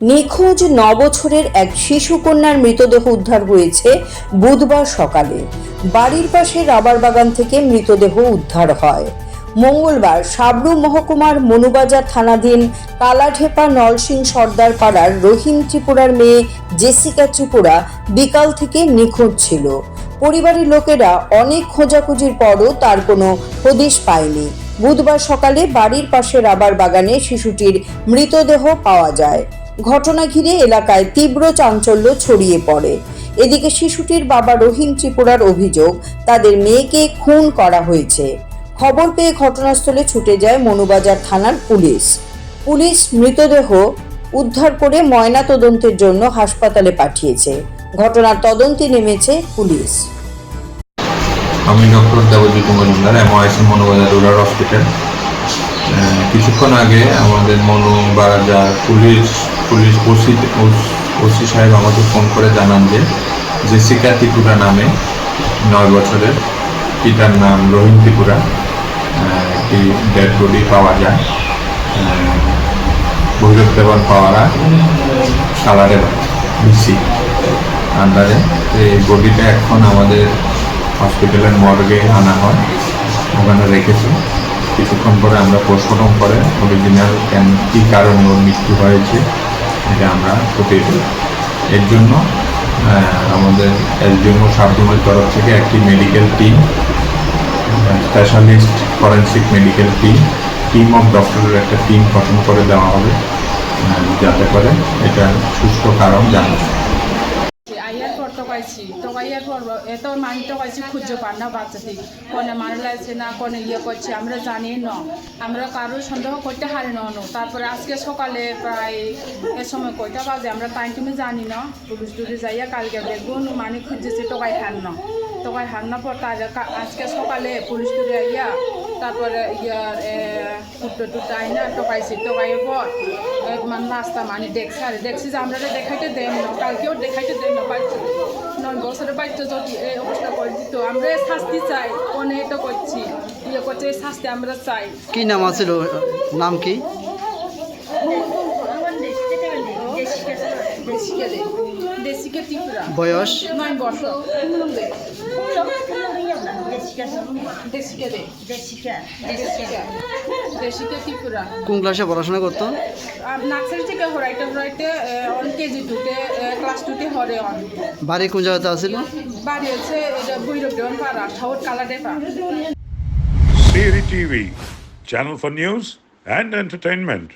নিখোঁজ 9 বছরের এক শিশু কন্যার মৃতদেহ উদ্ধার হয়েছে বুধবার সকালে। বাড়ির পাশে রাবার বাগান থেকে মৃতদেহ উদ্ধার হয়। মঙ্গলবার সাবরু মহকুমার মনুবাজার থানাধীন কালাঢেপা নলসিং সর্দার পাড়ার রহিম ত্রিপুরার মেয়ে জেসিকা ত্রিপুরা বিকাল থেকে নিখোঁজ ছিল। পরিবারের লোকেরা অনেক খোঁজাখুঁজির পরও তার কোনো হদিশ পায়নি। বুধবার সকালে বাড়ির পাশে রাবার বাগানে শিশুটির মৃতদেহ পাওয়া যায়। ঘটনা ঘিরে এলাকায় তীব্র চাঞ্চল্য ছড়িয়ে পড়ে। এদিকে শিশুটির বাবা রহিম ত্রিপুরার অভিযোগ, তাদের মেয়েকে খুন করা হয়েছে। খবর পেয়ে ঘটনাস্থলে ছুটে যায় মনুবাজার থানার পুলিশ মৃতদেহ উদ্ধার করে ময়না তদন্তের জন্য হাসপাতালে পাঠিয়েছে। ঘটনার তদন্তে নেমেছে পুলিশ। আমি doctor Debjit Majumdar, MOIC Manu Bazar rural hospital. কিছুক্ষণ আগে আমাদের মনুবাজার পুলিশ ওসি সাহেব আমাকে ফোন করে জানান যে জেসিকা ত্রিপুরা নামে 9 বছরের, পিতার নাম রহিম ত্রিপুরা, একটি ডেড বডি পাওয়া যায় ভৈরব দেওয়ান পাওয়ারা কালাঢেপা বিসি আন্ডারে। এই বডিটা এখন আমাদের হসপিটালের মর্গে আনা হয়, ওখানে রেখেছি। কিছুক্ষণ পরে আমরা পোস্টমর্টম করে অরিজিনাল কী কারণে ওর মৃত্যু হয়েছে এটা আমরা খতিয়ে দেব। এর জন্য আমাদের এসডিএমও সাবরুমের তরফ থেকে একটি medical team, specialist forensic medical team of ডক্টরের একটা টিম গঠন করে দেওয়া হবে, যাতে করে এটা সুস্থ কারণ জানা যায়। টকাইয়ার পর এত মানুষ টকাইছি খুঁজে পান না বাচ্চাটি কোনে মারা লাগছে না কোনে করছে আমরা জানি না, আমরা কারোর সন্দেহ করতে হারি না। তারপরে আজকে সকালে প্রায় এ সময় কয়টা বাজে আমরা টাইম তুমি জানি না, পুলিশ টুলি যাইয়া কালকে দেখুন মানে খুঁজেছে টকাই হার না পর তার আজকে সকালে পুলিশ টুলি আইয়া তারপরে টুট্টা আইনা টকাইয়ের পর মানে রাস্তা মানে দেখছি যে আমরা দেখাইতে দেন না, কালকেও দেখাইতে দেন না। 9 বছরের বাচ্চা যদি এই অবস্থা করে দিত, আমরা শাস্তি চাই। কোনে এটা করছি করছে শাস্তি আমরা চাই। কি নাম আছিল, নাম কি? জেসিকা ত্রিপুরা, বয়স 9 বছর। জেসিকা ত্রিপুরা কোন ক্লাসে পড়াশোনা করতো? নার্সারি থেকে হরাইতে অন কেজি 2-তে ক্লাস 2-তে হরে অন। বাড়ি কোন জায়গাতে আছিল? বাড়ি হচ্ছে এটা ভৈরব দেওয়ান পাড়া, south কালাঢেপা। Siri TV, channel for news and entertainment.